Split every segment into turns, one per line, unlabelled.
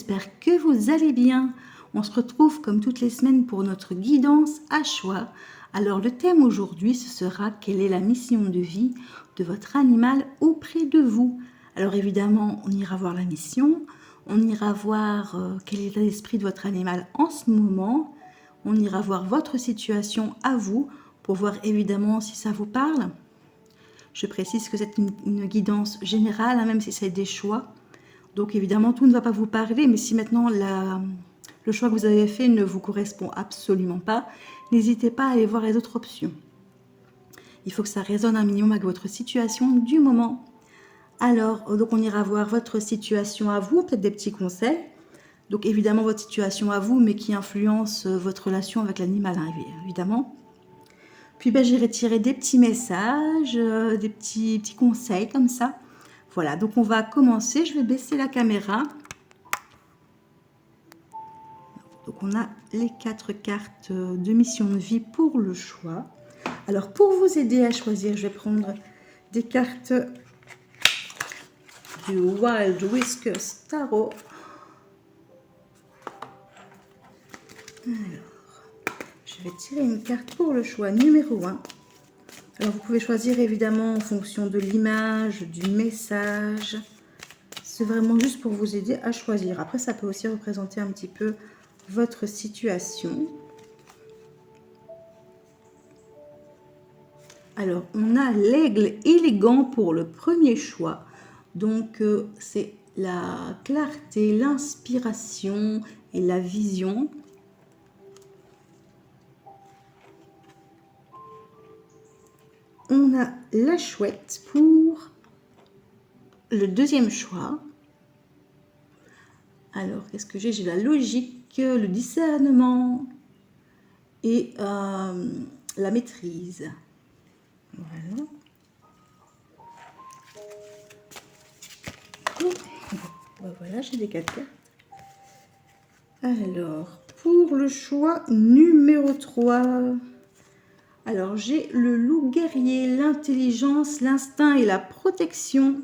j'espère que vous allez bien. On se retrouve comme toutes les semaines pour notre guidance à choix. Alors le thème aujourd'hui, ce sera quelle est la mission de vie de votre animal auprès de vous. Alors évidemment, on ira voir la mission, on ira voir quel est l'esprit de votre animal en ce moment, on ira voir votre situation à vous pour voir évidemment si ça vous parle. Je précise que c'est une guidance générale, hein, même si c'est des choix. Donc évidemment, tout ne va pas vous parler, mais si maintenant le choix que vous avez fait ne vous correspond absolument pas, n'hésitez pas à aller voir les autres options. Il faut que ça résonne un minimum avec votre situation du moment. Alors, donc on ira voir votre situation à vous, peut-être des petits conseils. Donc évidemment votre situation à vous, mais qui influence votre relation avec l'animal, hein, évidemment. Puis j'irai tirer des petits messages, des petits conseils comme ça. Voilà, donc on va commencer. Je vais baisser la caméra. Donc on a les 4 cartes de mission de vie pour le choix. Alors pour vous aider à choisir, je vais prendre des cartes du Wild Whiskers Tarot. Alors, je vais tirer une carte pour le choix numéro 1. Alors vous pouvez choisir évidemment en fonction de l'image, du message. C'est vraiment juste pour vous aider à choisir. Après ça peut aussi représenter un petit peu votre situation. Alors, on a l'aigle élégant pour le premier choix. Donc, c'est la clarté, l'inspiration et la vision. On a la chouette pour le deuxième choix. Alors, qu'est-ce que j'ai? J'ai la logique, le discernement et la maîtrise. Voilà. Voilà, j'ai les 4 cartes. Alors, pour le choix numéro 3, alors j'ai le loup guerrier, l'intelligence, l'instinct et la protection.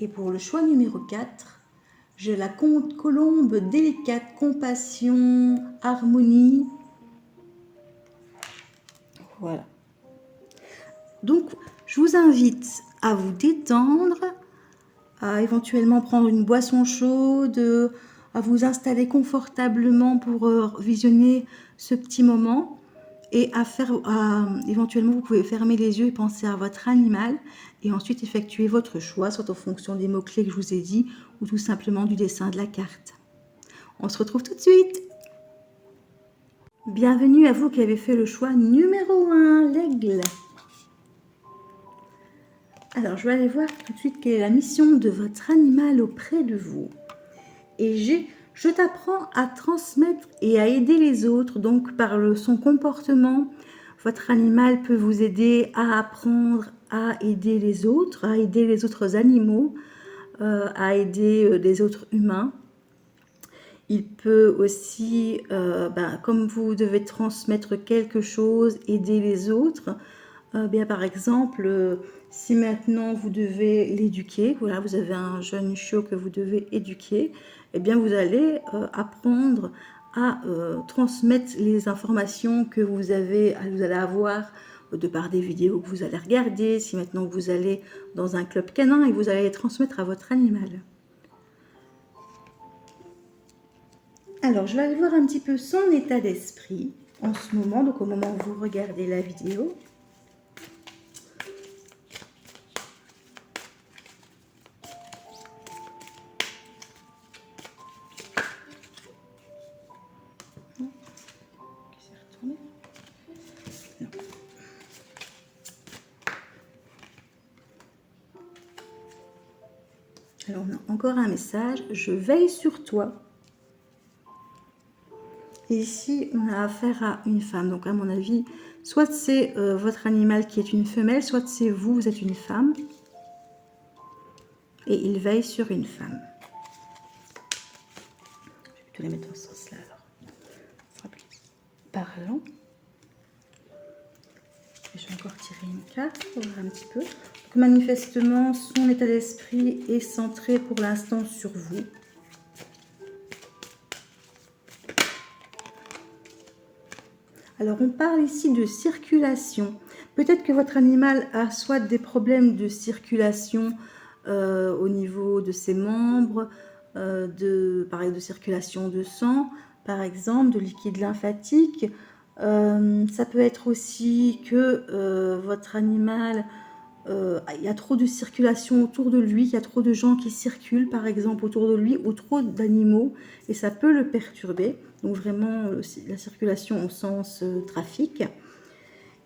Et pour le choix numéro 4, j'ai la colombe délicate, compassion, harmonie. Voilà. Donc, je vous invite à vous détendre, à éventuellement prendre une boisson chaude, à vous installer confortablement pour visionner ce petit moment et éventuellement vous pouvez fermer les yeux et penser à votre animal et ensuite effectuer votre choix, soit en fonction des mots-clés que je vous ai dit ou tout simplement du dessin de la carte. On se retrouve tout de suite. Bienvenue à vous qui avez fait le choix numéro 1, l'aigle. Alors, je vais aller voir tout de suite quelle est la mission de votre animal auprès de vous. Et je t'apprends à transmettre et à aider les autres. Donc, par son comportement, votre animal peut vous aider à apprendre à aider les autres animaux, à aider les autres humains. Il peut aussi, comme vous devez transmettre quelque chose, aider les autres. Par exemple, si maintenant vous devez l'éduquer, voilà, vous avez un jeune chiot que vous devez éduquer, eh bien vous allez apprendre à transmettre les informations que vous allez avoir de par des vidéos que vous allez regarder. Si maintenant vous allez dans un club canin et vous allez les transmettre à votre animal. Alors, je vais aller voir un petit peu son état d'esprit en ce moment, donc au moment où vous regardez la vidéo. Alors, on a encore un message. Je veille sur toi. Et ici, on a affaire à une femme. Donc, à mon avis, soit c'est votre animal qui est une femelle, soit c'est vous, vous êtes une femme. Et il veille sur une femme. Je vais plutôt les mettre dans ce sens-là, alors. Ce sera plus parlant. Et je vais encore tirer une carte pour voir un petit peu. que manifestement son état d'esprit est centré pour l'instant sur vous. Alors on parle ici de circulation. Peut-être que votre animal a soit des problèmes de circulation au niveau de ses membres, pareil, de circulation de sang, par exemple, de liquide lymphatique. Ça peut être aussi que votre animal, il y a trop de circulation autour de lui, il y a trop de gens qui circulent, par exemple, autour de lui, ou trop d'animaux, et ça peut le perturber. Donc vraiment, la circulation au sens trafic.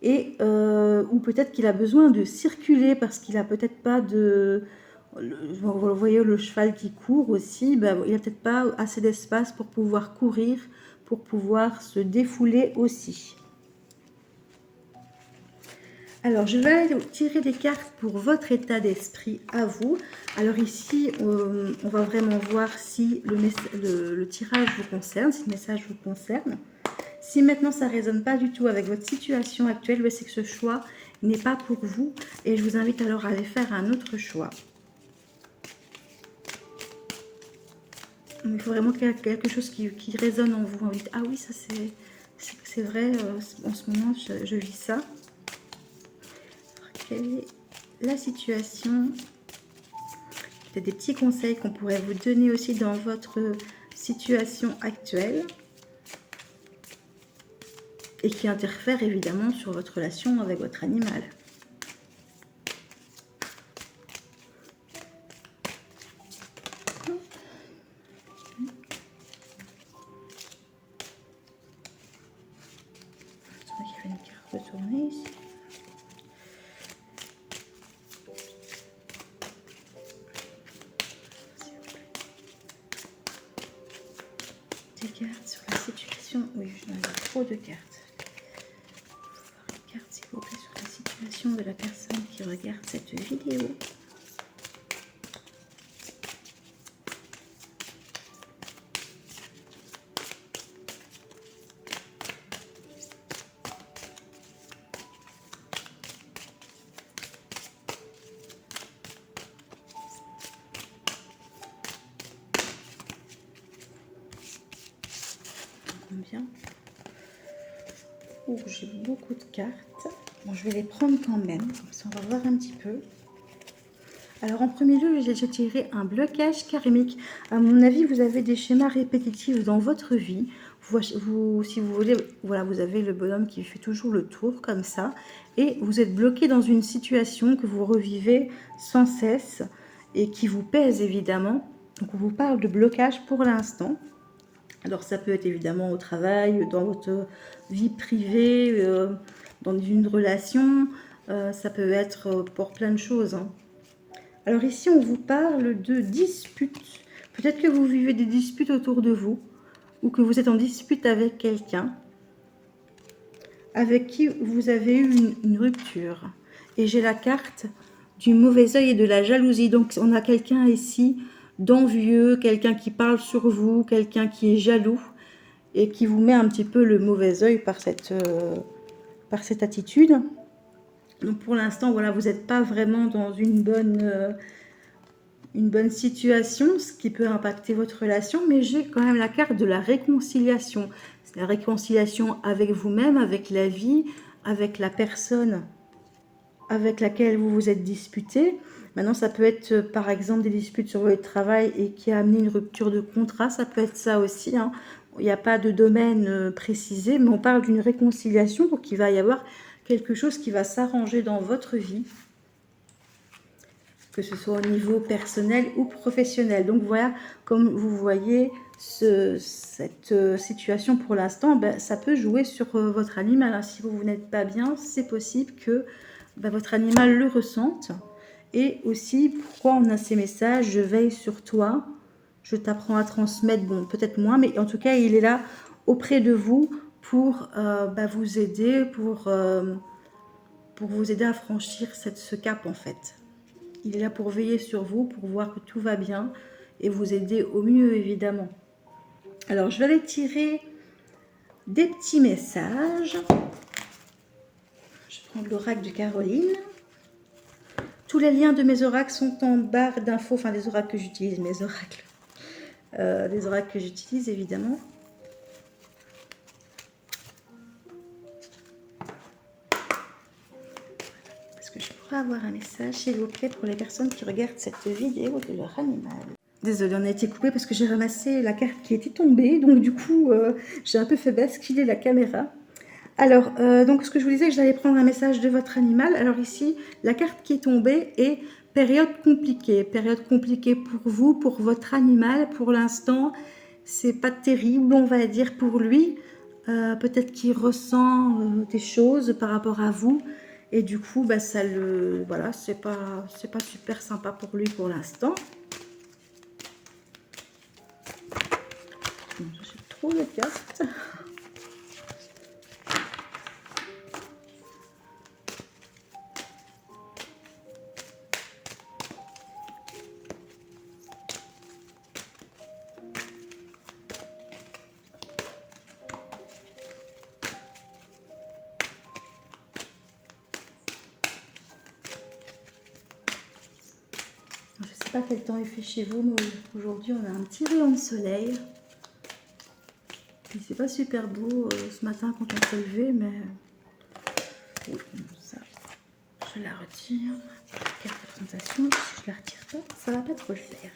Et, ou peut-être qu'il a besoin de circuler parce qu'il a peut-être pas de... Vous voyez le cheval qui court aussi, ben, il n'a peut-être pas assez d'espace pour pouvoir courir, pour pouvoir se défouler aussi. Alors, je vais aller tirer des cartes pour votre état d'esprit à vous. Alors ici, on va vraiment voir si le tirage vous concerne, si le message vous concerne. Si maintenant ça ne résonne pas du tout avec votre situation actuelle, c'est que ce choix n'est pas pour vous. Et je vous invite alors à aller faire un autre choix. Il faut vraiment qu'il y ait quelque chose qui résonne en vous. Ah oui, ça c'est vrai, en ce moment je vis ça. Quelle est la situation? Peut-être des petits conseils qu'on pourrait vous donner aussi dans votre situation actuelle et qui interfèrent évidemment sur votre relation avec votre animal. Il y avait une carte retournée ici. Des cartes sur la situation. Oui, j'en ai trop de cartes. Une carte, s'il vous plaît, sur la situation de la personne qui regarde cette vidéo. Bien. Oh, j'ai beaucoup de cartes. Bon, je vais les prendre quand même, comme ça on va voir un petit peu. Alors en premier lieu, j'ai tiré un blocage karmique. À mon avis, vous avez des schémas répétitifs dans votre vie. Si vous voulez, voilà, vous avez le bonhomme qui fait toujours le tour comme ça. Et vous êtes bloqué dans une situation que vous revivez sans cesse et qui vous pèse évidemment. Donc on vous parle de blocage pour l'instant. Alors ça peut être évidemment au travail, dans votre vie privée, dans une relation, ça peut être pour plein de choses. Hein. Alors ici on vous parle de disputes. Peut-être que vous vivez des disputes autour de vous ou que vous êtes en dispute avec quelqu'un avec qui vous avez eu une rupture. Et j'ai la carte du mauvais œil et de la jalousie. Donc on a quelqu'un ici d'envieux, quelqu'un qui parle sur vous, quelqu'un qui est jaloux et qui vous met un petit peu le mauvais œil par cette attitude. Donc pour l'instant, voilà, vous n'êtes pas vraiment dans une bonne situation, ce qui peut impacter votre relation, mais j'ai quand même la carte de la réconciliation. C'est la réconciliation avec vous-même, avec la vie, avec la personne avec laquelle vous vous êtes disputé. Maintenant, ça peut être par exemple des disputes sur votre travail et qui a amené une rupture de contrat, ça peut être ça aussi. Hein. Il n'y a pas de domaine précisé, mais on parle d'une réconciliation, donc il va y avoir quelque chose qui va s'arranger dans votre vie, que ce soit au niveau personnel ou professionnel. Donc voilà, comme vous voyez, cette situation pour l'instant, ben, ça peut jouer sur votre animal. Hein. Si vous n'êtes pas bien, c'est possible que votre animal le ressente. Et aussi, pourquoi on a ces messages, je veille sur toi, je t'apprends à transmettre, bon, peut-être moins, mais en tout cas, il est là auprès de vous pour vous aider, pour vous aider à franchir ce cap, en fait. Il est là pour veiller sur vous, pour voir que tout va bien et vous aider au mieux, évidemment. Alors, je vais aller tirer des petits messages. Je prends l'oracle de Caroline. Tous les liens de mes oracles sont en barre d'infos, enfin des oracles que j'utilise, mes oracles. Des oracles que j'utilise évidemment. Est-ce que je pourrais avoir un message, s'il vous plaît, pour les personnes qui regardent cette vidéo de leur animal? Désolée, on a été coupé parce que j'ai ramassé la carte qui était tombée, donc du coup, j'ai un peu fait basculer la caméra. Alors, donc ce que je vous disais, que j'allais prendre un message de votre animal. Alors ici, la carte qui est tombée est période compliquée. Période compliquée pour vous, pour votre animal. Pour l'instant, c'est pas terrible, on va dire, pour lui. Peut-être qu'il ressent des choses par rapport à vous. Et du coup, bah, ça le... Voilà, c'est pas super sympa pour lui pour l'instant. J'ai trop de cartes. Je ne sais pas quel temps il fait chez vous, mais aujourd'hui on a un petit rayon de soleil. C'est pas super beau ce matin quand on s'est levé, mais oui, ça, je la retire. Carte de présentation, si je la retire pas, ça va pas trop le faire.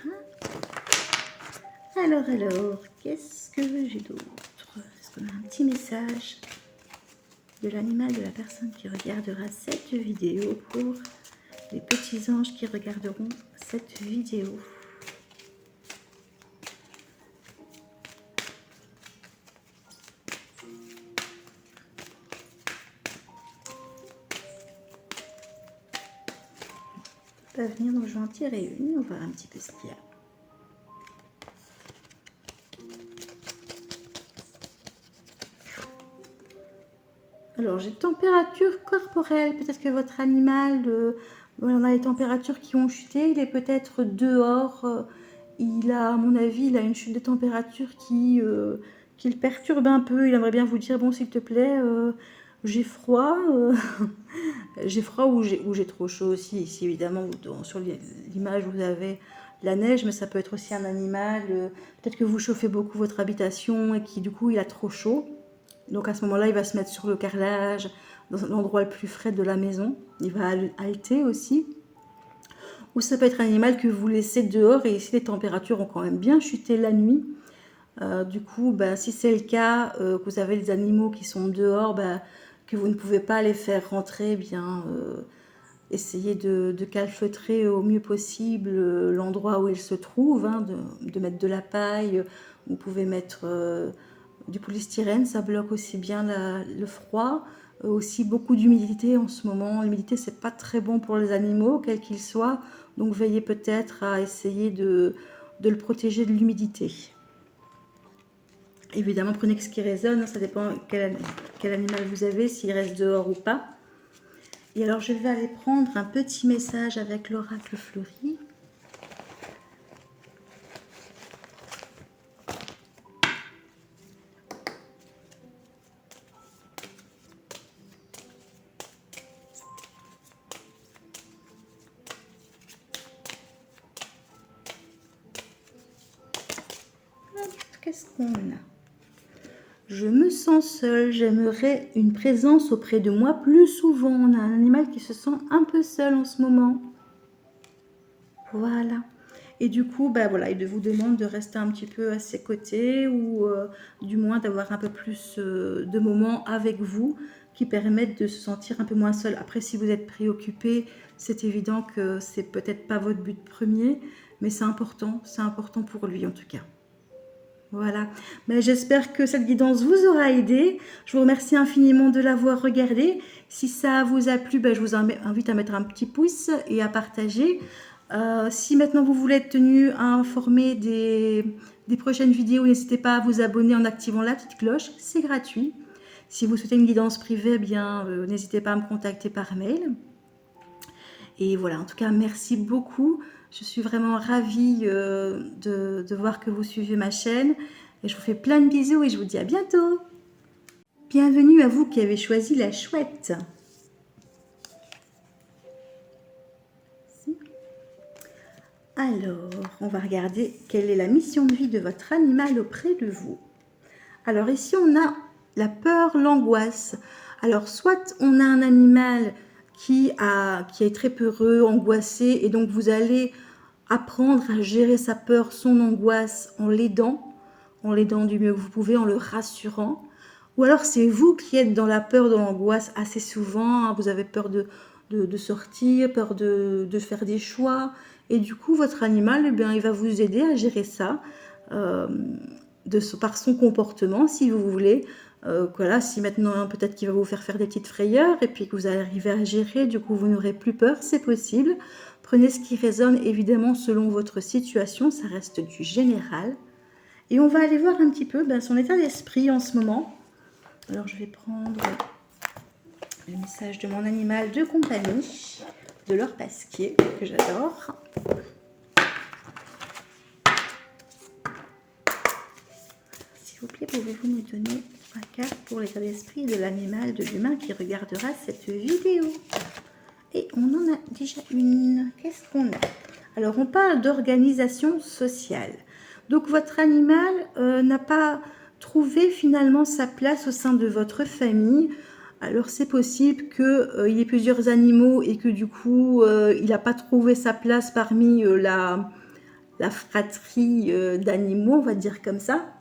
Hein. Alors, qu'est-ce que j'ai d'autre? Est-ce qu'on a un petit message de l'animal de la personne qui regardera cette vidéo pour les petits anges qui regarderont cette vidéo? Pas venir, donc je vais en tirer une, on va voir un petit peu ce qu'il y a. Alors j'ai température corporelle, peut-être que votre animal, on a les températures qui ont chuté, il est peut-être dehors, il a, à mon avis, il a une chute de température qui le perturbe un peu, il aimerait bien vous dire, bon s'il te plaît, j'ai froid, j'ai froid ou j'ai trop chaud aussi. Ici évidemment sur l'image vous avez la neige, mais ça peut être aussi un animal, peut-être que vous chauffez beaucoup votre habitation et qui du coup il a trop chaud. Donc à ce moment-là il va se mettre sur le carrelage, dans l'endroit le plus frais de la maison, il va halter aussi. Ou ça peut être un animal que vous laissez dehors et ici les températures ont quand même bien chuté la nuit. Du coup, si c'est le cas, que vous avez des animaux qui sont dehors, que vous ne pouvez pas les faire rentrer, essayez de calfeutrer au mieux possible l'endroit où ils se trouvent, hein, de mettre de la paille. Vous pouvez mettre du polystyrène, ça bloque aussi bien le froid. Aussi beaucoup d'humidité en ce moment. L'humidité, c'est pas très bon pour les animaux, quels qu'ils soient. Donc veillez peut-être à essayer de le protéger de l'humidité. Évidemment, prenez ce qui résonne, ça dépend quel animal vous avez, s'il reste dehors ou pas. Et alors, je vais aller prendre un petit message avec l'oracle fleuri. Qu'est-ce qu'on a? Je me sens seule, j'aimerais une présence auprès de moi plus souvent. On a un animal qui se sent un peu seul en ce moment. Voilà. Et du coup, voilà, il vous demande de rester un petit peu à ses côtés ou du moins d'avoir un peu plus de moments avec vous qui permettent de se sentir un peu moins seul. Après, si vous êtes préoccupé, c'est évident que c'est peut-être pas votre but premier, mais c'est important pour lui en tout cas. Voilà, mais j'espère que cette guidance vous aura aidé. Je vous remercie infiniment de l'avoir regardé. Si ça vous a plu, je vous invite à mettre un petit pouce et à partager. Si maintenant vous voulez être tenu à informer des prochaines vidéos, n'hésitez pas à vous abonner en activant la petite cloche, c'est gratuit. Si vous souhaitez une guidance privée, n'hésitez pas à me contacter par mail. Et voilà, en tout cas, merci beaucoup. Je suis vraiment ravie de voir que vous suivez ma chaîne. Et je vous fais plein de bisous et je vous dis à bientôt. Bienvenue à vous qui avez choisi la chouette. Alors, on va regarder quelle est la mission de vie de votre animal auprès de vous. Alors ici, on a la peur, l'angoisse. Alors, soit on a un animal qui est très peureux, angoissé, et donc vous allez apprendre à gérer sa peur, son angoisse en l'aidant du mieux que vous pouvez, en le rassurant. Ou alors c'est vous qui êtes dans la peur, dans l'angoisse assez souvent, hein, vous avez peur de sortir, peur de faire des choix, et du coup votre animal, eh bien, il va vous aider à gérer ça par son comportement, si vous voulez. Voilà, si maintenant peut-être qu'il va vous faire des petites frayeurs et puis que vous allez arriver à gérer, du coup vous n'aurez plus peur, c'est possible. Prenez ce qui résonne évidemment selon votre situation, ça reste du général. Et on va aller voir un petit peu son état d'esprit en ce moment. Alors je vais prendre le message de mon animal de compagnie, de l'or pasquier, que j'adore. S'il vous plaît, pouvez-vous me donner 3 cartes pour l'état d'esprit de l'animal, de l'humain qui regardera cette vidéo? Et on en a déjà une. Qu'est-ce qu'on a? Alors, on parle d'organisation sociale. Donc, votre animal n'a pas trouvé finalement sa place au sein de votre famille. Alors, c'est possible qu'il y ait plusieurs animaux et que du coup, il n'a pas trouvé sa place parmi la fratrie d'animaux, on va dire comme ça.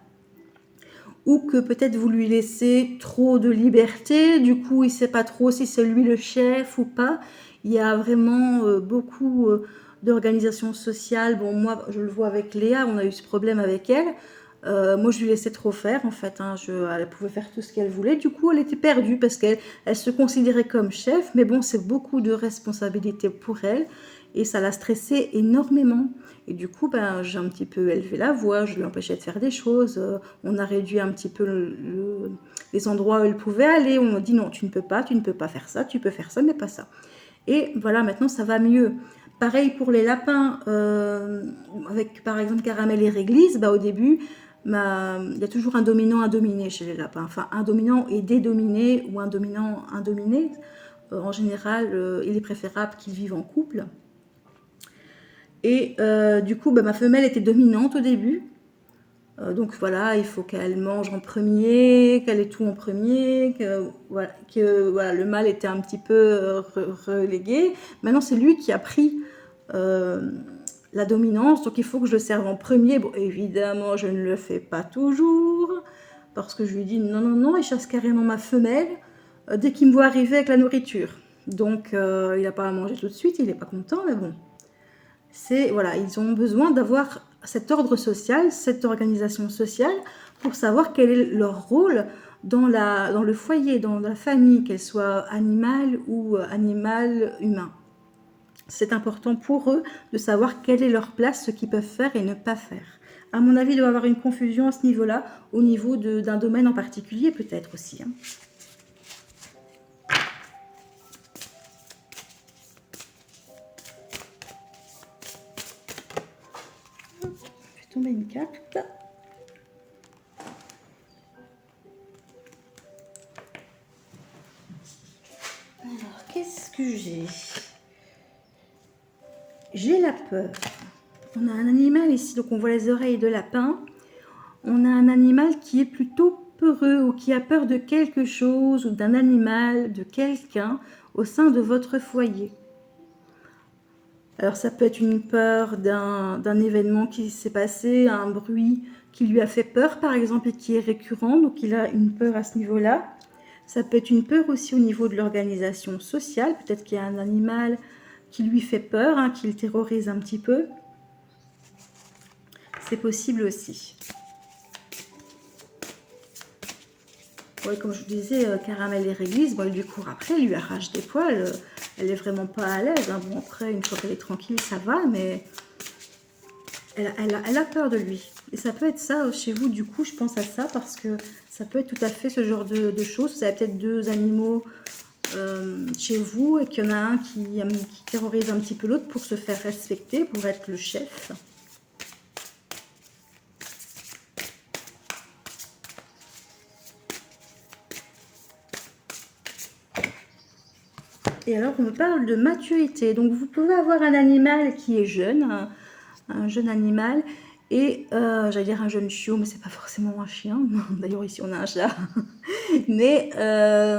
Ou que peut-être vous lui laissez trop de liberté, du coup il ne sait pas trop si c'est lui le chef ou pas. Il y a vraiment beaucoup d'organisation sociale. Bon, moi je le vois avec Léa, on a eu ce problème avec elle. Moi je lui laissais trop faire en fait, hein. Elle pouvait faire tout ce qu'elle voulait, du coup elle était perdue parce qu'elle se considérait comme chef, mais bon c'est beaucoup de responsabilité pour elle et ça l'a stressée énormément. Et du coup, j'ai un petit peu élevé la voix, je lui empêchais de faire des choses, on a réduit un petit peu les endroits où elle pouvait aller, on a dit non, tu ne peux pas faire ça, tu peux faire ça, mais pas ça. Et voilà, maintenant ça va mieux. Pareil pour les lapins, avec par exemple Caramel et Réglisse, au début, il y a toujours un dominant, un dominé chez les lapins. Enfin, un dominant et des dominés, ou un dominant, un dominé. En général, il est préférable qu'ils vivent en couple. Et du coup, ma femelle était dominante au début. Donc voilà, il faut qu'elle mange en premier, qu'elle ait tout en premier, que le mâle était un petit peu relégué. Maintenant, c'est lui qui a pris la dominance, donc il faut que je le serve en premier. Bon, évidemment, je ne le fais pas toujours, parce que je lui dis non, non, non, il chasse carrément ma femelle dès qu'il me voit arriver avec la nourriture. Donc, il n'a pas à manger tout de suite, il n'est pas content, mais bon. Voilà, ils ont besoin d'avoir cet ordre social, cette organisation sociale pour savoir quel est leur rôle dans le foyer, dans la famille, qu'elle soit animale ou animal humain. C'est important pour eux de savoir quelle est leur place, ce qu'ils peuvent faire et ne pas faire. À mon avis, il doit y avoir une confusion à ce niveau-là, au niveau d'un domaine en particulier peut-être aussi. Tomber une carte. Alors, qu'est-ce que j'ai? J'ai la peur. On a un animal ici, donc on voit les oreilles de lapin. On a un animal qui est plutôt peureux ou qui a peur de quelque chose ou d'un animal, de quelqu'un au sein de votre foyer. Alors ça peut être une peur d'un événement qui s'est passé, un bruit qui lui a fait peur par exemple et qui est récurrent, donc il a une peur à ce niveau-là. Ça peut être une peur aussi au niveau de l'organisation sociale, peut-être qu'il y a un animal qui lui fait peur, qui le terrorise un petit peu. C'est possible aussi. Ouais, comme je vous disais, Caramel et Réglisse, elle lui court après, elle lui arrache des poils. Elle est vraiment pas à l'aise. Bon, après, une fois qu'elle est tranquille, ça va, mais elle a peur de lui. Et ça peut être ça chez vous, du coup, je pense à ça, parce que ça peut être tout à fait ce genre de choses. Vous avez peut-être 2 animaux chez vous et qu'il y en a un qui terrorise un petit peu l'autre pour se faire respecter, pour être le chef. Et alors, on me parle de maturité. Donc, vous pouvez avoir un animal qui est jeune, un jeune animal. Et j'allais dire un jeune chiot, mais c'est pas forcément un chien. D'ailleurs ici on a un chat. Mais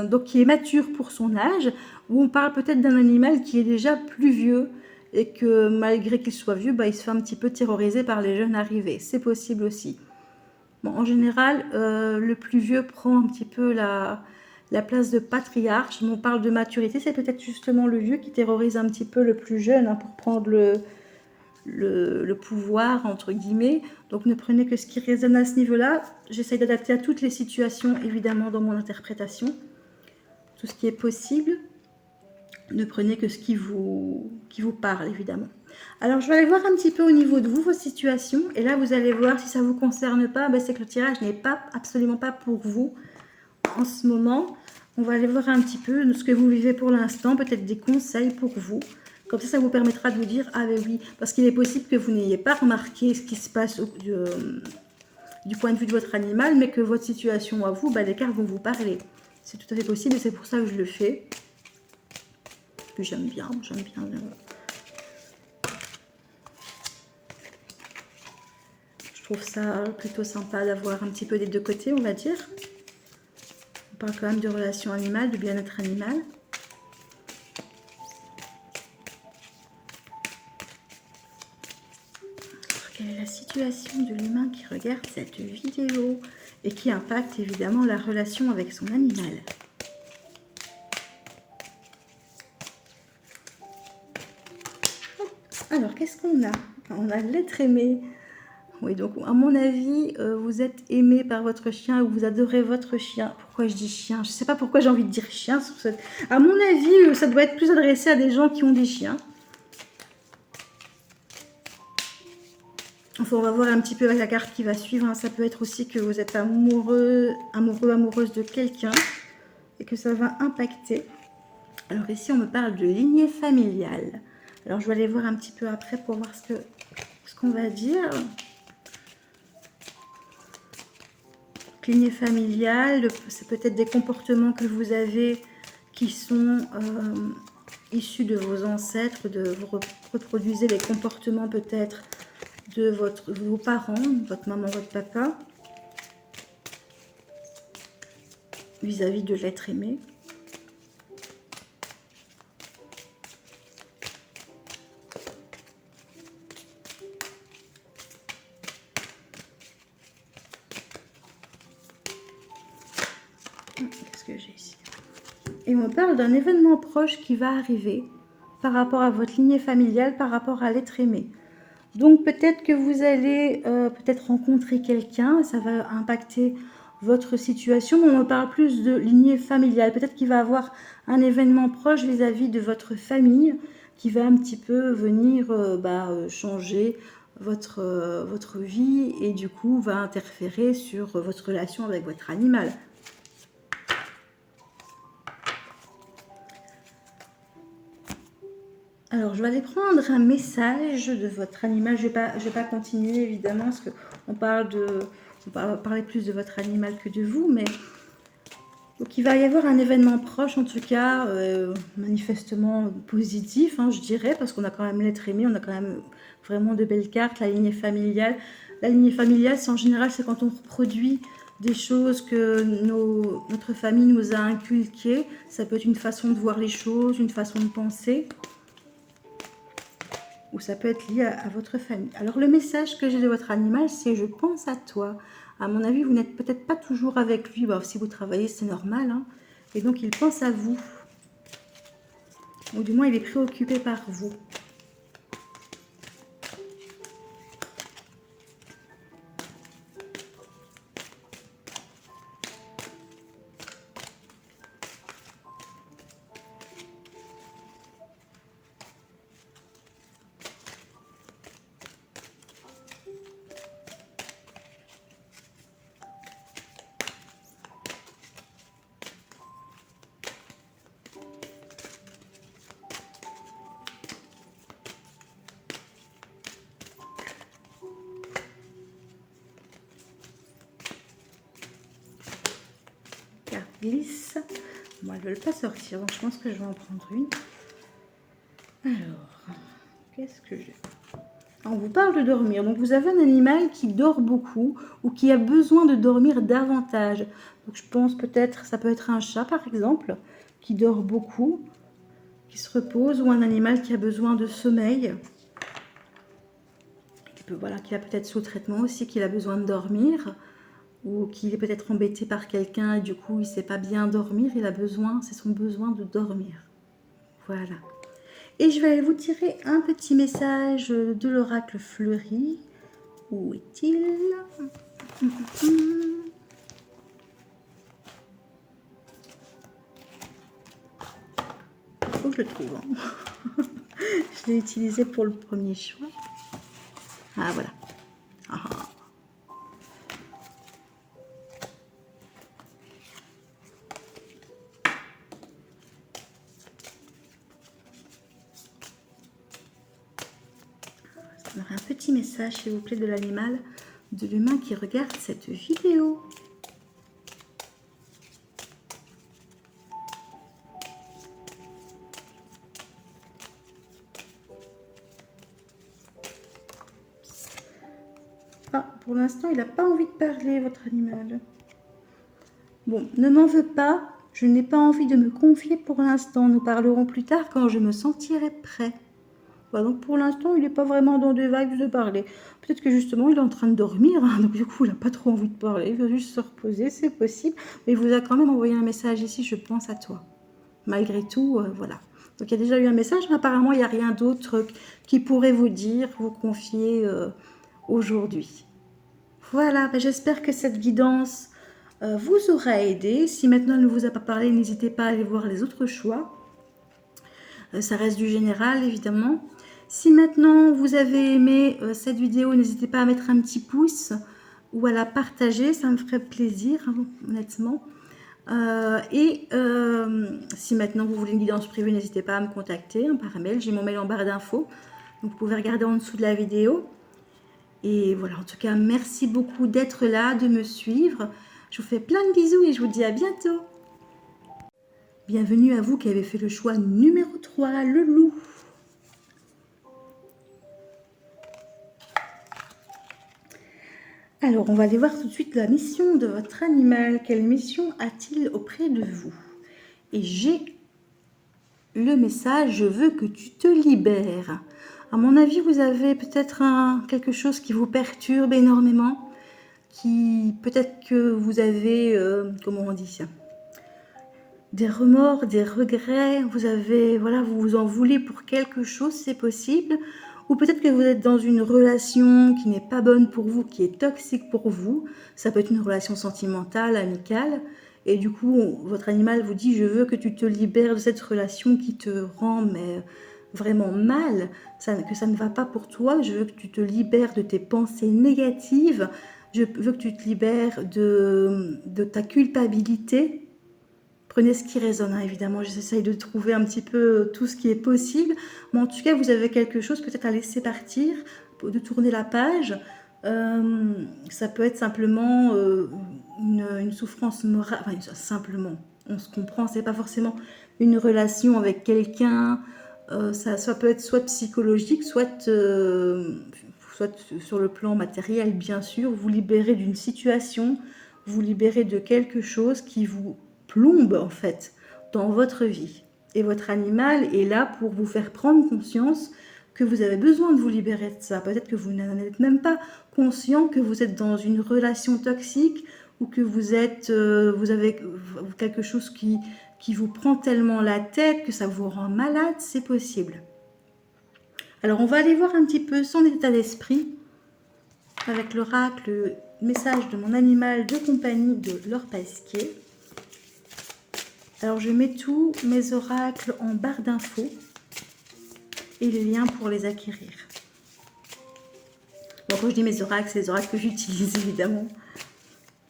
donc qui est mature pour son âge, où on parle peut-être d'un animal qui est déjà plus vieux et que malgré qu'il soit vieux, bah, il se fait un petit peu terroriser par les jeunes arrivés. C'est possible aussi. Bon, en général, le plus vieux prend un petit peu la place de patriarche. On parle de maturité, c'est peut-être justement le vieux qui terrorise un petit peu le plus jeune, hein, pour prendre le pouvoir, entre guillemets. Donc ne prenez que ce qui résonne à ce niveau-là. J'essaye d'adapter à toutes les situations, évidemment, dans mon interprétation. Tout ce qui est possible. Ne prenez que ce qui vous parle, évidemment. Alors, je vais aller voir un petit peu au niveau de vous, vos situations. Et là, vous allez voir, si ça ne vous concerne pas, ben, c'est que le tirage n'est pas, absolument pas pour vous en ce moment. On va aller voir un petit peu ce que vous vivez pour l'instant, peut-être des conseils pour vous. Comme ça vous permettra de vous dire, ah ben oui, parce qu'il est possible que vous n'ayez pas remarqué ce qui se passe du point de vue de votre animal, mais que votre situation à vous, ben, les cartes vont vous parler. C'est tout à fait possible et c'est pour ça que je le fais. Puis j'aime bien. Je trouve ça plutôt sympa d'avoir un petit peu des deux côtés, on va dire. On parle quand même de relations animales, de bien-être animal. Quelle est la situation de l'humain qui regarde cette vidéo et qui impacte évidemment la relation avec son animal? Alors, qu'est-ce qu'on a? On a l'être aimé. Oui, donc à mon avis, vous êtes aimé par votre chien ou vous adorez votre chien. Pourquoi je dis chien? Je ne sais pas pourquoi j'ai envie de dire chien. À mon avis, ça doit être plus adressé à des gens qui ont des chiens. Enfin, on va voir un petit peu avec la carte qui va suivre. Hein. Ça peut être aussi que vous êtes amoureuse de quelqu'un et que ça va impacter. Alors ici, on me parle de lignée familiale. Alors, je vais aller voir un petit peu après pour voir ce qu'on va dire. Lignée familiale, c'est peut-être des comportements que vous avez qui sont issus de vos ancêtres, vous reproduisez les comportements peut-être de vos parents, votre maman, votre papa, vis-à-vis de l'être aimé. Qu'est-ce que j'ai ici? Et on parle d'un événement proche qui va arriver par rapport à votre lignée familiale, par rapport à l'être aimé. Donc peut-être que vous allez peut-être rencontrer quelqu'un, ça va impacter votre situation, mais on me parle plus de lignée familiale. Peut-être qu'il va avoir un événement proche vis-à-vis de votre famille qui va un petit peu venir changer votre vie et du coup va interférer sur votre relation avec votre animal. Alors, je vais aller prendre un message de votre animal. Je vais pas continuer, évidemment, parce qu'on va parler plus de votre animal que de vous, mais donc il va y avoir un événement proche, en tout cas, manifestement positif, hein, je dirais, parce qu'on a quand même l'être aimé, on a quand même vraiment de belles cartes, la lignée familiale. La lignée familiale, c'est en général, c'est quand on reproduit des choses que notre famille nous a inculquées. Ça peut être une façon de voir les choses, une façon de penser. Ou ça peut être lié à votre famille. Alors le message que j'ai de votre animal, c'est je pense à toi. À mon avis, vous n'êtes peut-être pas toujours avec lui. Bon, si vous travaillez, c'est normal. Hein. Et donc il pense à vous. Ou du moins, il est préoccupé par vous. Glisse. Moi, elles ne veulent pas sortir, donc je pense que je vais en prendre une. Alors, qu'est-ce que j'ai? On vous parle de dormir. Donc, vous avez un animal qui dort beaucoup ou qui a besoin de dormir davantage. Donc, je pense peut-être, ça peut être un chat par exemple, qui dort beaucoup, qui se repose, ou un animal qui a besoin de sommeil. Voilà, qui a peut-être sous traitement aussi, qu'il a besoin de dormir, ou qu'il est peut-être embêté par quelqu'un et du coup il ne sait pas bien dormir, il a besoin, c'est son besoin de dormir. Voilà. Et je vais aller vous tirer un petit message de l'oracle fleuri. Où est-il? Faut que je le trouve. Hein. Je l'ai utilisé pour le premier choix. Ah voilà. Ah. Un petit message, s'il vous plaît, de l'animal, de l'humain qui regarde cette vidéo. Ah, pour l'instant, il n'a pas envie de parler, votre animal. Bon, ne m'en veux pas, je n'ai pas envie de me confier pour l'instant. Nous parlerons plus tard quand je me sentirai prêt. Voilà, donc pour l'instant, il n'est pas vraiment dans des vibes de parler. Peut-être que justement, il est en train de dormir, hein, donc du coup, il n'a pas trop envie de parler. Il veut juste se reposer, c'est possible. Mais il vous a quand même envoyé un message ici, je pense à toi. Malgré tout, voilà. Donc il y a déjà eu un message, mais apparemment, il n'y a rien d'autre qui pourrait vous dire, vous confier aujourd'hui. Voilà, ben, j'espère que cette guidance vous aura aidé. Si maintenant elle ne vous a pas parlé, n'hésitez pas à aller voir les autres choix. Ça reste du général, évidemment. Si maintenant vous avez aimé cette vidéo, n'hésitez pas à mettre un petit pouce ou à la partager, ça me ferait plaisir, hein, honnêtement. Si maintenant vous voulez une guidance privée, n'hésitez pas à me contacter hein, par mail. J'ai mon mail en barre d'infos, donc vous pouvez regarder en dessous de la vidéo. Et voilà, en tout cas, merci beaucoup d'être là, de me suivre. Je vous fais plein de bisous et je vous dis à bientôt. Bienvenue à vous qui avez fait le choix numéro 3, le loup. Alors, on va aller voir tout de suite la mission de votre animal. Quelle mission a-t-il auprès de vous? Et j'ai le message, je veux que tu te libères. À mon avis, vous avez peut-être quelque chose qui vous perturbe énormément, qui peut-être que vous avez, comment on dit ça, des remords, des regrets, vous avez, voilà, vous vous en voulez pour quelque chose, c'est possible. Ou peut-être que vous êtes dans une relation qui n'est pas bonne pour vous, qui est toxique pour vous. Ça peut être une relation sentimentale, amicale. Et du coup, votre animal vous dit, je veux que tu te libères de cette relation qui te rend mais, vraiment mal, que ça ne va pas pour toi. Je veux que tu te libères de tes pensées négatives. Je veux que tu te libères de ta culpabilité. Prenez ce qui résonne, hein, évidemment, j'essaye de trouver un petit peu tout ce qui est possible. Mais en tout cas, vous avez quelque chose peut-être à laisser partir, de tourner la page. Ça peut être simplement une souffrance morale, enfin simplement, on se comprend, c'est pas forcément une relation avec quelqu'un, ça peut être soit psychologique, soit sur le plan matériel, bien sûr, vous libérez d'une situation, vous libérez de quelque chose qui vous plombe en fait dans votre vie. Et votre animal est là pour vous faire prendre conscience que vous avez besoin de vous libérer de ça. Peut-être que vous n'en êtes même pas conscient que vous êtes dans une relation toxique ou que vous avez quelque chose qui vous prend tellement la tête que ça vous rend malade, c'est possible. Alors on va aller voir un petit peu son état d'esprit avec l'oracle, message de mon animal de compagnie de Laure Pasquier. Alors je mets tous mes oracles en barre d'infos et les liens pour les acquérir. Bon, quand je dis mes oracles, c'est les oracles que j'utilise évidemment,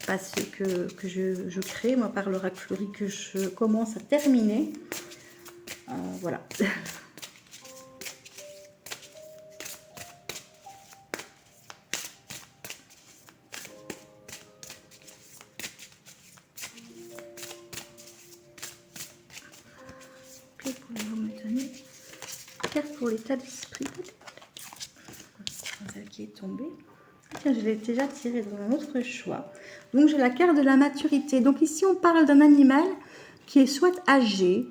pas ceux que je crée, moi par l'oracle fleuri que je commence à terminer. Voilà. Que pouvez-vous me donner? Carte pour l'état d'esprit. celle qui est tombée. Tiens, je l'ai déjà tirée dans un autre choix. Donc, j'ai la carte de la maturité. Donc, ici, on parle d'un animal qui est soit âgé,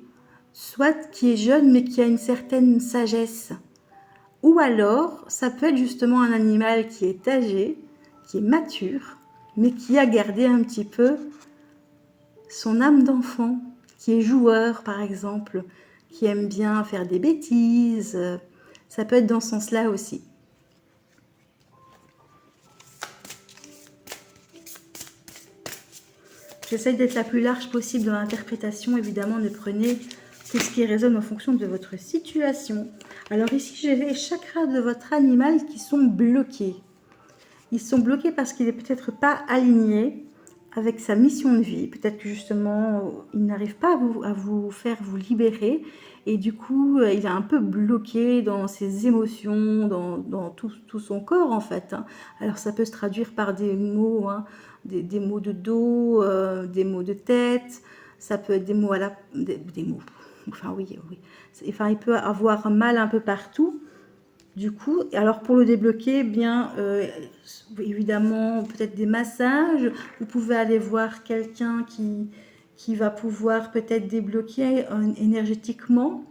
soit qui est jeune, mais qui a une certaine sagesse. Ou alors, ça peut être justement un animal qui est âgé, qui est mature, mais qui a gardé un petit peu son âme d'enfant, qui est joueur, par exemple, qui aime bien faire des bêtises. Ça peut être dans ce sens-là aussi. J'essaie d'être la plus large possible dans l'interprétation. Évidemment, ne prenez que ce qui résonne en fonction de votre situation. Alors ici, j'ai les chakras de votre animal qui sont bloqués. Ils sont bloqués parce qu'il n'est peut-être pas aligné avec sa mission de vie. Peut-être que justement, il n'arrive pas à vous faire vous libérer. Et du coup, il est un peu bloqué dans ses émotions, dans tout son corps en fait. Alors ça peut se traduire par des mots, des mots de dos, des mots de tête. Ça peut être des mots des mots. Enfin oui. Enfin, il peut avoir mal un peu partout. Du coup, alors pour le débloquer, bien évidemment, peut-être des massages. Vous pouvez aller voir quelqu'un qui va pouvoir peut-être débloquer énergétiquement.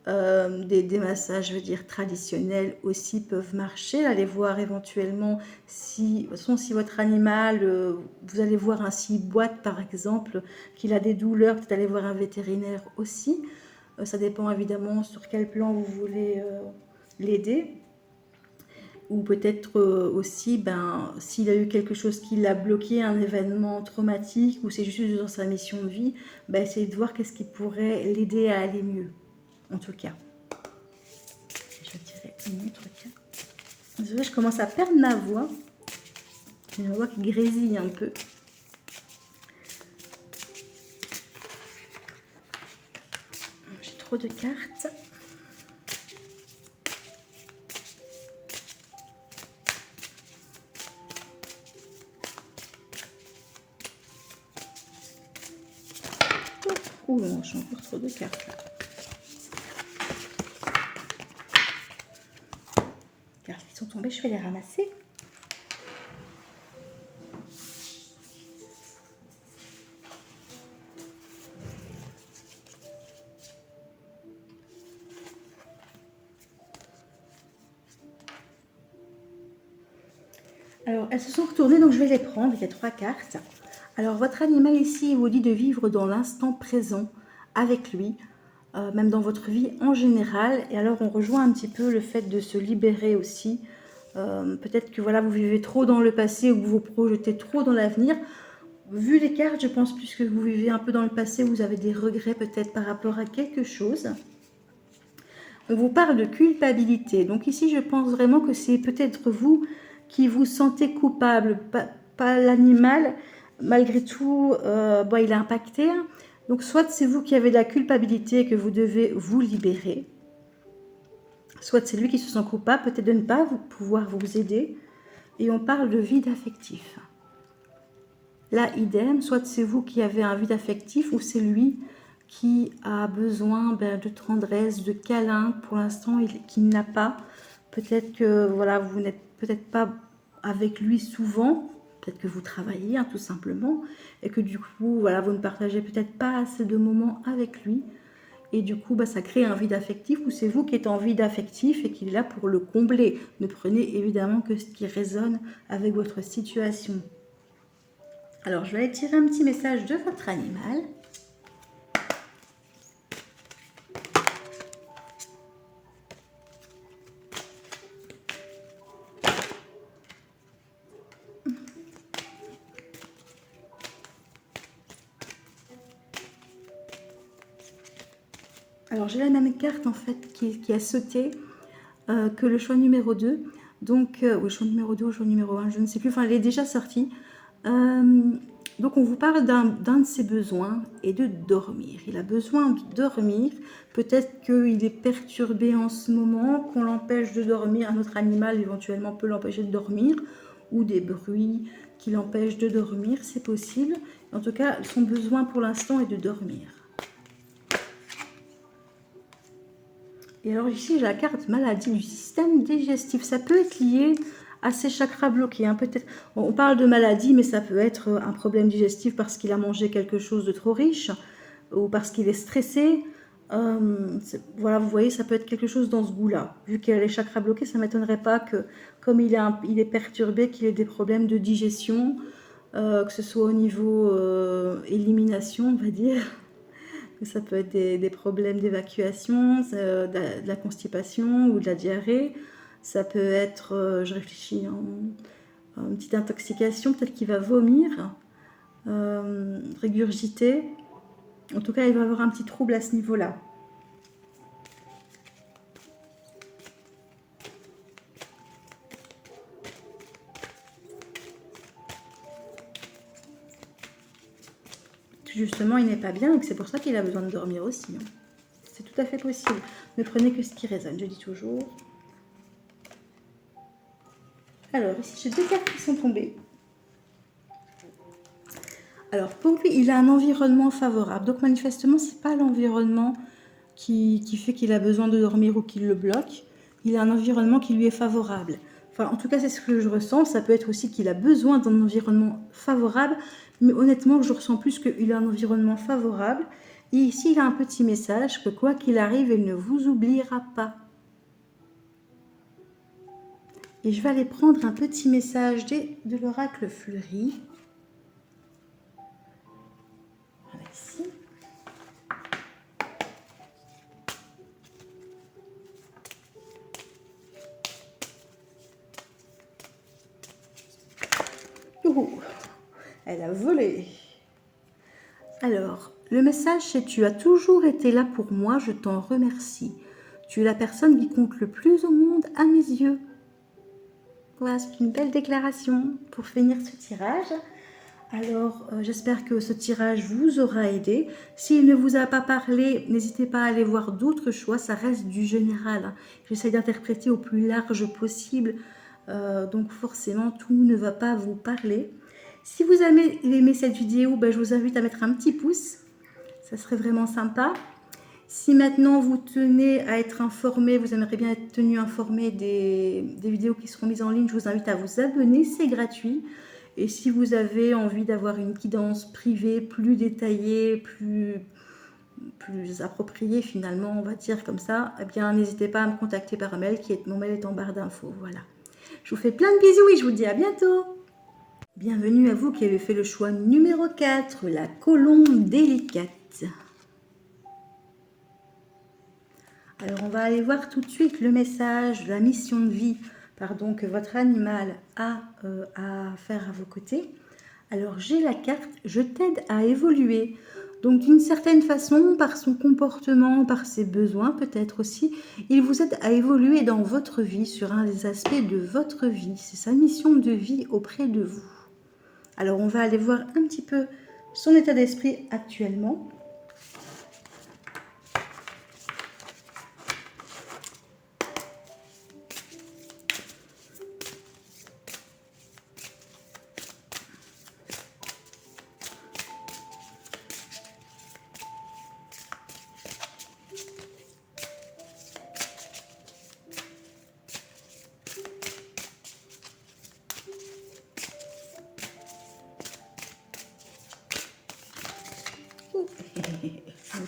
Des massages, je veux dire, traditionnels aussi peuvent marcher. Allez voir éventuellement si, de toute façon, si votre animal, vous allez voir un ciboite par exemple, qu'il a des douleurs, peut-être aller voir un vétérinaire aussi. Ça dépend évidemment sur quel plan vous voulez l'aider. Ou peut-être aussi, s'il a eu quelque chose qui l'a bloqué, un événement traumatique, ou c'est juste dans sa mission de vie, essayez de voir qu'est-ce qui pourrait l'aider à aller mieux, en tout cas. Je vais tirer une autre carte. Désolée, je commence à perdre ma voix. J'ai une voix qui grésille un peu. J'ai trop de cartes. Oh non, j'ai encore trop de cartes là. Cartes qui sont tombées, je vais les ramasser. Alors, elles se sont retournées, donc je vais les prendre. Il y a 3 cartes. Alors, votre animal ici, il vous dit de vivre dans l'instant présent avec lui, même dans votre vie en général. Et alors, on rejoint un petit peu le fait de se libérer aussi. Peut-être que voilà, vous vivez trop dans le passé ou vous vous projetez trop dans l'avenir. Vu les cartes, je pense plus que vous vivez un peu dans le passé, vous avez des regrets peut-être par rapport à quelque chose. On vous parle de culpabilité. Donc ici, je pense vraiment que c'est peut-être vous qui vous sentez coupable, pas l'animal. Malgré tout, il est impacté. Donc soit c'est vous qui avez de la culpabilité et que vous devez vous libérer. Soit c'est lui qui se sent coupable, peut-être de ne pas pouvoir vous aider. Et on parle de vide affectif. Là, idem, soit c'est vous qui avez un vide affectif ou c'est lui qui a besoin de tendresse, de câlin. Pour l'instant, qu'il n'a pas. Peut-être que voilà, vous n'êtes peut-être pas avec lui souvent. Peut-être que vous travaillez tout simplement. Et que du coup, voilà, vous ne partagez peut-être pas assez de moments avec lui. Et du coup, ça crée un vide affectif ou c'est vous qui êtes en vide affectif et qu'il est là pour le combler. Ne prenez évidemment que ce qui résonne avec votre situation. Alors, je vais aller tirer un petit message de votre animal. Alors, j'ai la même carte en fait qui a sauté que le choix numéro 2. Donc, le choix numéro 2 ou le choix numéro 1, je ne sais plus. Enfin, elle est déjà sortie. Donc, on vous parle d'un de ses besoins et de dormir. Il a besoin de dormir. Peut-être qu'il est perturbé en ce moment, qu'on l'empêche de dormir. Un autre animal, éventuellement, peut l'empêcher de dormir. Ou des bruits qui l'empêchent de dormir, c'est possible. En tout cas, son besoin pour l'instant est de dormir. Et alors ici, j'ai la carte maladie du système digestif. Ça peut être lié à ces chakras bloqués, hein. Peut-être, on parle de maladie, mais ça peut être un problème digestif parce qu'il a mangé quelque chose de trop riche ou parce qu'il est stressé. Voilà, vous voyez, ça peut être quelque chose dans ce goût-là. Vu qu'il a les chakras bloqués, ça ne m'étonnerait pas que, comme il est perturbé, qu'il ait des problèmes de digestion, que ce soit au niveau élimination, on va dire. Ça peut être des problèmes d'évacuation, de la constipation ou de la diarrhée. Ça peut être, je réfléchis, une petite intoxication, peut-être qu'il va vomir, régurgiter. En tout cas, il va avoir un petit trouble à ce niveau-là. Justement, il n'est pas bien et que c'est pour ça qu'il a besoin de dormir aussi, hein. C'est tout à fait possible. Ne prenez que ce qui résonne, je dis toujours. Alors, ici, j'ai deux cartes qui sont tombées. Alors, pour lui, il a un environnement favorable. Donc, manifestement, ce n'est pas l'environnement qui fait qu'il a besoin de dormir ou qui le bloque. Il a un environnement qui lui est favorable. Enfin, en tout cas, c'est ce que je ressens. Ça peut être aussi qu'il a besoin d'un environnement favorable. Mais honnêtement, je ressens plus qu'il a un environnement favorable. Et ici, il a un petit message que quoi qu'il arrive, il ne vous oubliera pas. Et je vais aller prendre un petit message de l'oracle fleuri. Voilà ici. Elle a volé. Alors, le message c'est: tu as toujours été là pour moi, je t'en remercie. Tu es la personne qui compte le plus au monde à mes yeux. Voilà, c'est une belle déclaration pour finir ce tirage. Alors, j'espère que ce tirage vous aura aidé. S'il ne vous a pas parlé, n'hésitez pas à aller voir d'autres choix. Ça reste du général. J'essaie d'interpréter au plus large possible. Donc, forcément, tout ne va pas vous parler. Si vous avez aimé cette vidéo, je vous invite à mettre un petit pouce. Ça serait vraiment sympa. Si maintenant vous tenez à être informé, vous aimeriez bien être tenu informé des vidéos qui seront mises en ligne, je vous invite à vous abonner, c'est gratuit. Et si vous avez envie d'avoir une guidance privée plus détaillée, plus appropriée finalement, on va dire comme ça, eh bien n'hésitez pas à me contacter par mail, mon mail est en barre d'infos. Voilà. Je vous fais plein de bisous et je vous dis à bientôt. Bienvenue à vous qui avez fait le choix numéro 4, la colombe délicate. Alors on va aller voir tout de suite le message, la mission de vie, que votre animal a à faire à vos côtés. Alors j'ai la carte « Je t'aide à évoluer ». Donc d'une certaine façon, par son comportement, par ses besoins peut-être aussi, il vous aide à évoluer dans votre vie, sur un des aspects de votre vie. C'est sa mission de vie auprès de vous. Alors on va aller voir un petit peu son état d'esprit actuellement.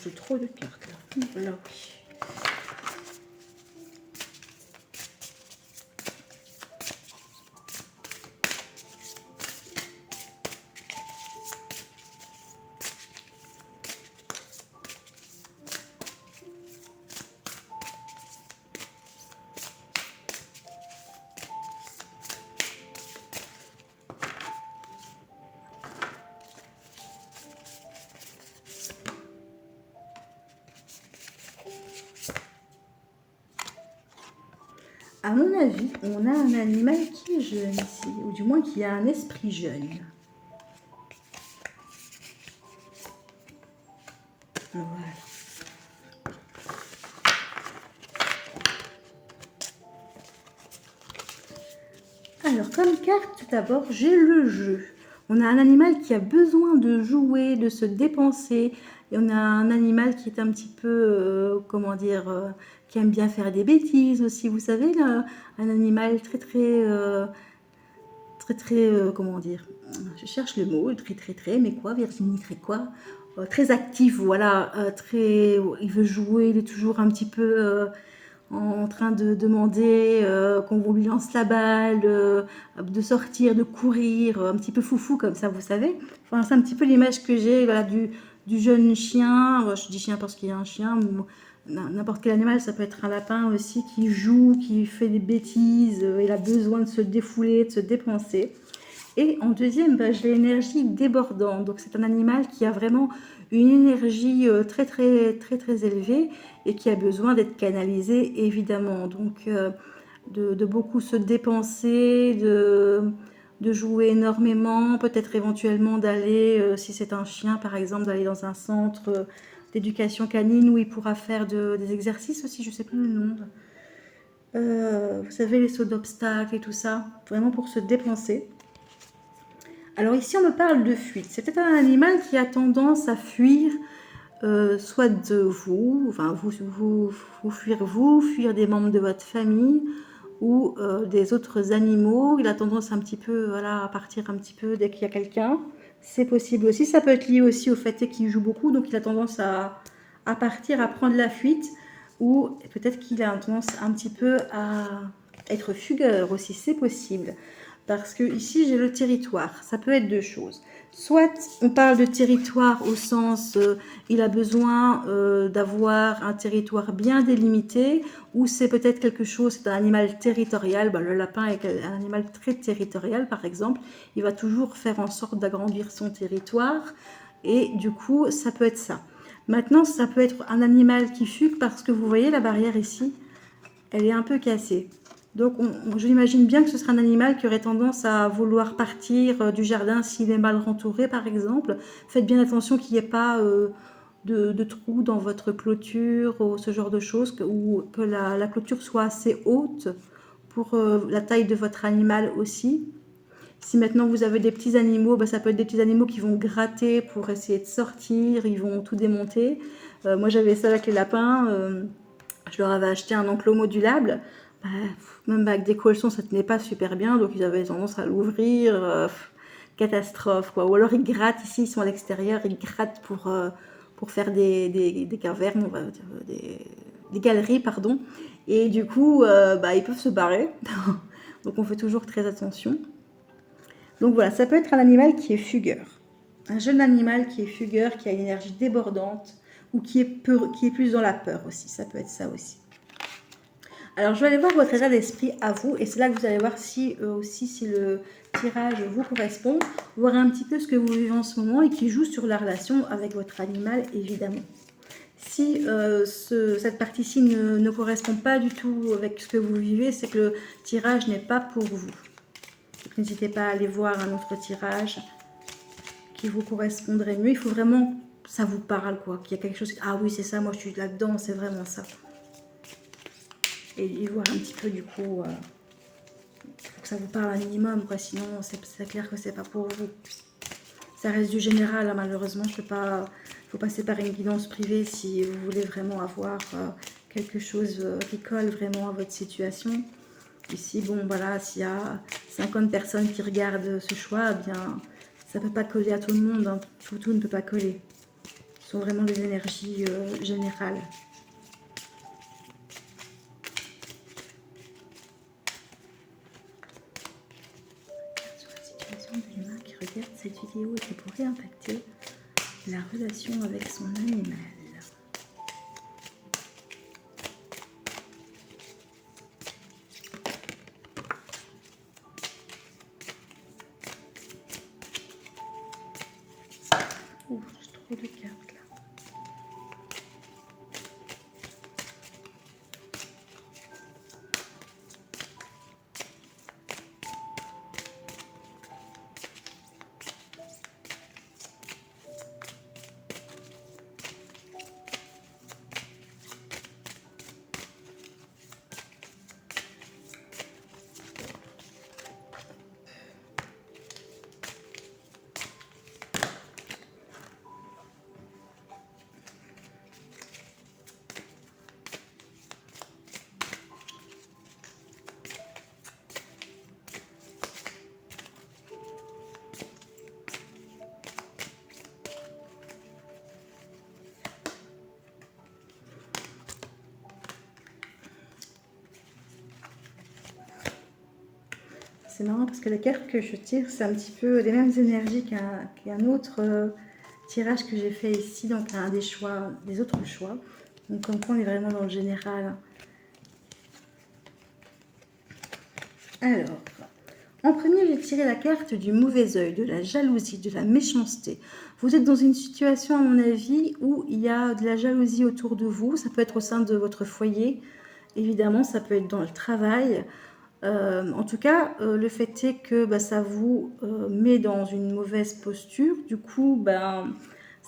J'ai trop de cartes là. Voilà, oui. À mon avis, on a un animal qui est jeune ici, ou du moins qui a un esprit jeune. Voilà. Alors, comme carte, tout d'abord, j'ai le jeu. On a un animal qui a besoin de jouer, de se dépenser. Et on a un animal qui est un petit peu, comment dire, qui aime bien faire des bêtises aussi. Vous savez, là, un animal comment dire, je cherche le mot, mais quoi, Virginie, très quoi, très actif, voilà, il veut jouer, il est toujours un petit peu en train de demander qu'on lui lance la balle, de sortir, de courir, un petit peu foufou comme ça, vous savez. Enfin, c'est un petit peu l'image que j'ai, voilà, du jeune chien. Je dis chien parce qu'il y a un chien, n'importe quel animal, ça peut être un lapin aussi, qui joue, qui fait des bêtises, il a besoin de se défouler, de se dépenser. Et en deuxième, j'ai l'énergie débordante. Donc c'est un animal qui a vraiment une énergie très élevée et qui a besoin d'être canalisé évidemment. Donc de beaucoup se dépenser, de jouer énormément, peut-être éventuellement d'aller, si c'est un chien par exemple, d'aller dans un centre d'éducation canine où il pourra faire des exercices aussi, je ne sais plus le nom. Vous savez, les sauts d'obstacles et tout ça, vraiment pour se dépenser. Alors ici, on me parle de fuite. C'est peut-être un animal qui a tendance à fuir, soit de vous, enfin fuir des membres de votre famille ou des autres animaux. Il a tendance un petit peu, voilà, à partir un petit peu dès qu'il y a quelqu'un. C'est possible aussi. Ça peut être lié aussi au fait qu'il joue beaucoup, donc il a tendance à partir, à prendre la fuite, ou peut-être qu'il a tendance un petit peu à être fugueur aussi. C'est possible. Parce que ici j'ai le territoire, ça peut être deux choses. Soit on parle de territoire au sens il a besoin d'avoir un territoire bien délimité, ou c'est peut-être quelque chose, c'est un animal territorial. Le lapin est un animal très territorial par exemple, il va toujours faire en sorte d'agrandir son territoire, et du coup ça peut être ça. Maintenant ça peut être un animal qui fugue parce que vous voyez la barrière ici, elle est un peu cassée. Donc je l'imagine bien que ce sera un animal qui aurait tendance à vouloir partir du jardin s'il est mal entouré par exemple. Faites bien attention qu'il n'y ait pas de trous dans votre clôture ou ce genre de choses, ou que la clôture soit assez haute pour la taille de votre animal aussi. Si maintenant vous avez des petits animaux, ça peut être des petits animaux qui vont gratter pour essayer de sortir, ils vont tout démonter. Moi j'avais ça avec les lapins, je leur avais acheté un enclos modulable. Même avec des colsons, ça tenait pas super bien, donc ils avaient tendance à l'ouvrir. Catastrophe, quoi. Ou alors ils grattent, ici ils sont à l'extérieur, ils grattent pour faire des cavernes, des galeries, pardon. Et du coup, ils peuvent se barrer. Donc on fait toujours très attention. Donc voilà, ça peut être un animal qui est fugueur. Un jeune animal qui est fugueur, qui a une énergie débordante, ou qui est plus dans la peur aussi. Ça peut être ça aussi. Alors, je vais aller voir votre état d'esprit à vous, et c'est là que vous allez voir si le tirage vous correspond, voir un petit peu ce que vous vivez en ce moment et qui joue sur la relation avec votre animal, évidemment. Si cette partie-ci ne correspond pas du tout avec ce que vous vivez, c'est que le tirage n'est pas pour vous. N'hésitez pas à aller voir un autre tirage qui vous correspondrait mieux. Il faut vraiment que ça vous parle, quoi. Qu'il y a quelque chose... Ah oui, c'est ça, moi je suis là-dedans, c'est vraiment ça. Et voir un petit peu du coup, faut que ça vous parle un minimum, quoi, sinon c'est clair que c'est pas pour vous. Ça reste du général, hein, malheureusement, je peux pas, faut passer par une guidance privée si vous voulez vraiment avoir quelque chose qui colle vraiment à votre situation. Ici, bon voilà, s'il y a 50 personnes qui regardent ce choix, eh bien ça peut pas coller à tout le monde, hein. Tout ne peut pas coller. Ce sont vraiment des énergies générales. De l'humain qui regarde cette vidéo et qui pourrait impacter la relation avec son animal. Ouh, j'ai trop de cartes là. c'est marrant parce que la carte que je tire, c'est un petit peu les mêmes énergies qu'un autre tirage que j'ai fait ici, donc un des choix, des autres choix. Donc comme quoi on est vraiment dans le général. Alors, en premier, j'ai tiré la carte du mauvais œil, de la jalousie, de la méchanceté. Vous êtes dans une situation, à mon avis, où il y a de la jalousie autour de vous. Ça peut être au sein de votre foyer, évidemment, ça peut être dans le travail. En tout cas, le fait est que bah, ça vous met dans une mauvaise posture. Du coup, bah,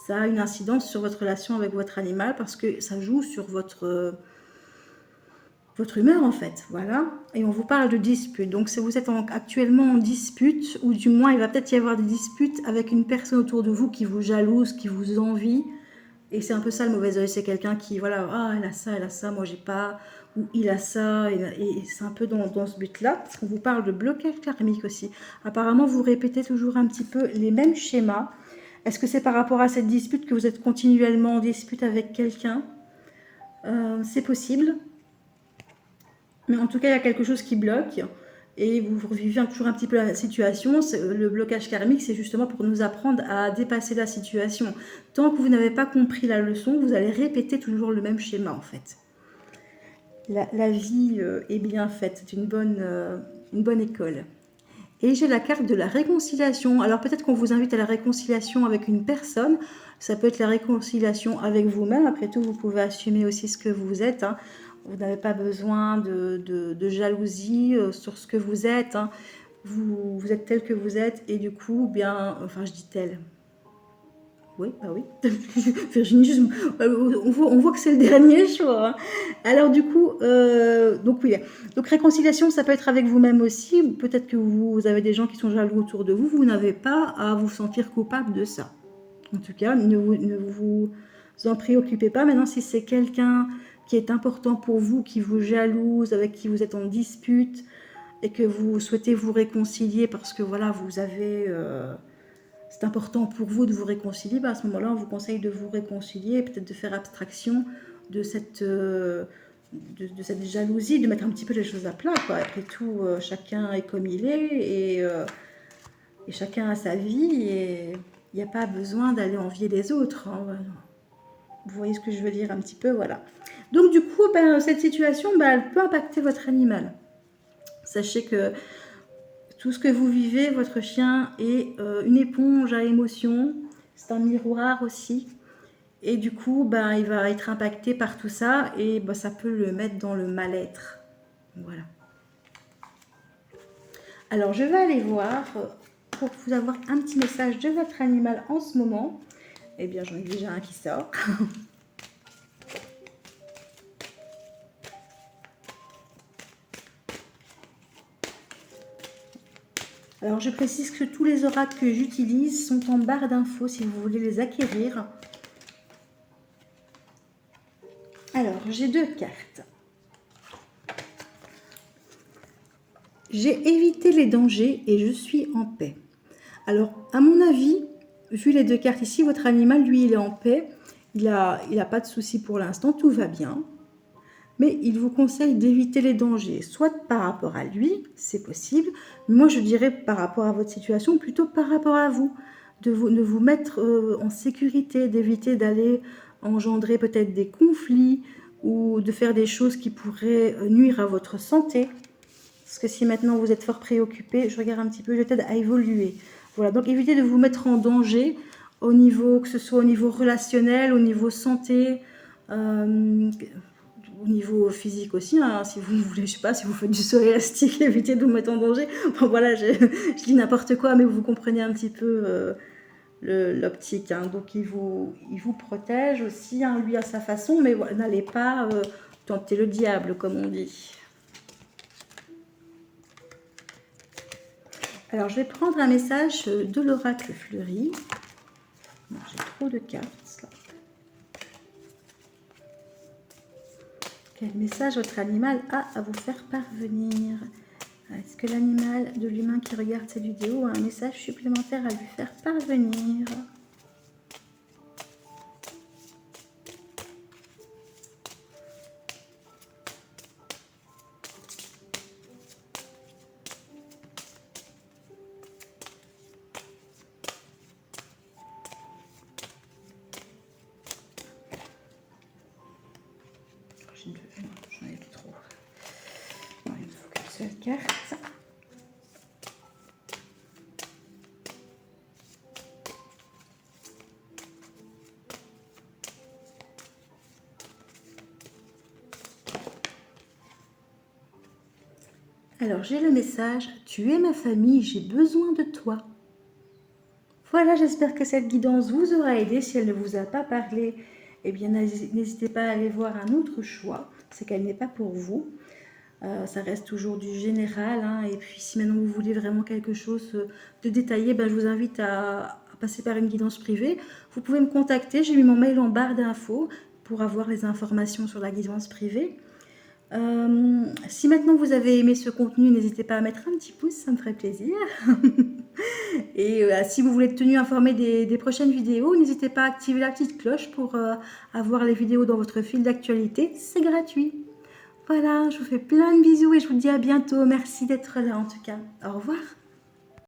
ça a une incidence sur votre relation avec votre animal parce que ça joue sur votre humeur en fait, voilà. Et on vous parle de dispute. Donc si vous êtes actuellement en dispute, ou du moins il va peut-être y avoir des disputes avec une personne autour de vous qui vous jalouse, qui vous envie. Et c'est un peu ça le mauvais œil, c'est quelqu'un qui, voilà, ah elle a ça, moi j'ai pas, ou il a ça, et c'est un peu dans ce but-là, parce qu'on vous parle de blocage karmique aussi. Apparemment, vous répétez toujours un petit peu les mêmes schémas. Est-ce que c'est par rapport à cette dispute que vous êtes continuellement en dispute avec quelqu'un? C'est possible. Mais en tout cas, il y a quelque chose qui bloque et vous revivez toujours un petit peu la situation. Le blocage karmique, c'est justement pour nous apprendre à dépasser la situation. Tant que vous n'avez pas compris la leçon, vous allez répéter toujours le même schéma en fait. La vie est bien faite, c'est une bonne école. Et j'ai la carte de la réconciliation. Alors peut-être qu'on vous invite à la réconciliation avec une personne. Ça peut être la réconciliation avec vous-même. Après tout, vous pouvez assumer aussi ce que vous êtes. Hein. Vous n'avez pas besoin de jalousie sur ce que vous êtes. Hein. Vous êtes tel que vous êtes. Et du coup, bien, enfin je dis tel. Oui, bah oui. Virginie, on voit que c'est le dernier choix. Hein. Alors du coup, donc oui. Donc réconciliation, ça peut être avec vous-même aussi. Peut-être que vous avez des gens qui sont jaloux autour de vous. Vous n'avez pas à vous sentir coupable de ça. En tout cas, ne vous en préoccupez pas. Maintenant, si c'est quelqu'un qui est important pour vous, qui vous jalouse, avec qui vous êtes en dispute, et que vous souhaitez vous réconcilier parce que voilà, vous avez... c'est important pour vous de vous réconcilier, bah à ce moment-là, on vous conseille de vous réconcilier, peut-être de faire abstraction de cette jalousie, de mettre un petit peu les choses à plat. Quoi. Après tout, chacun est comme il est et chacun a sa vie et il n'y a pas besoin d'aller envier les autres. Hein. Vous voyez ce que je veux dire un petit peu, voilà. Donc du coup, ben, cette situation, ben, elle peut impacter votre animal. Sachez que tout ce que vous vivez, votre chien est une éponge à émotions, c'est un miroir aussi. Et du coup, ben, il va être impacté par tout ça et ben, ça peut le mettre dans le mal-être. Voilà. Alors, je vais aller voir pour vous avoir un petit message de votre animal en ce moment. Eh bien, j'en ai déjà un qui sort. Alors, je précise que tous les oracles que j'utilise sont en barre d'infos si vous voulez les acquérir. Alors, j'ai deux cartes. J'ai évité les dangers et je suis en paix. Alors, à mon avis, vu les deux cartes ici, votre animal, lui, il est en paix. Il n'a pas de soucis pour l'instant, tout va bien. Mais il vous conseille d'éviter les dangers, soit par rapport à lui, c'est possible. Mais moi, je dirais par rapport à votre situation, plutôt par rapport à vous. De vous mettre en sécurité, d'éviter d'aller engendrer peut-être des conflits ou de faire des choses qui pourraient nuire à votre santé. Parce que si maintenant vous êtes fort préoccupé, je regarde un petit peu, je t'aide à évoluer. Voilà, donc évitez de vous mettre en danger au niveau, que ce soit au niveau relationnel, au niveau santé, au niveau physique aussi. Hein, si vous voulez, je sais pas, si vous faites du saut élastique, évitez de vous mettre en danger. Bon voilà, je dis n'importe quoi, mais vous comprenez un petit peu l'optique. Hein. Donc il vous protège aussi, hein, lui à sa façon, mais voilà, n'allez pas tenter le diable, comme on dit. Alors, je vais prendre un message de l'oracle fleuri. J'ai trop de cartes. Là. Quel message votre animal a à vous faire parvenir? Est-ce que l'animal de l'humain qui regarde cette vidéo a un message supplémentaire à lui faire parvenir? cartes. Alors, j'ai le message « Tu es ma famille, j'ai besoin de toi ». Voilà, j'espère que cette guidance vous aura aidé. Si elle ne vous a pas parlé, eh bien, n'hésitez pas à aller voir un autre choix. C'est qu'elle n'est pas pour vous. Ça reste toujours du général. Hein. Et puis, si maintenant vous voulez vraiment quelque chose de détaillé, ben, je vous invite à passer par une guidance privée. Vous pouvez me contacter. J'ai mis mon mail en barre d'infos pour avoir les informations sur la guidance privée. Si maintenant vous avez aimé ce contenu, n'hésitez pas à mettre un petit pouce, ça me ferait plaisir. Et si vous voulez être tenu informé des prochaines vidéos, n'hésitez pas à activer la petite cloche pour avoir les vidéos dans votre fil d'actualité, c'est gratuit. Voilà, je vous fais plein de bisous et je vous dis à bientôt. Merci d'être là en tout cas. Au revoir.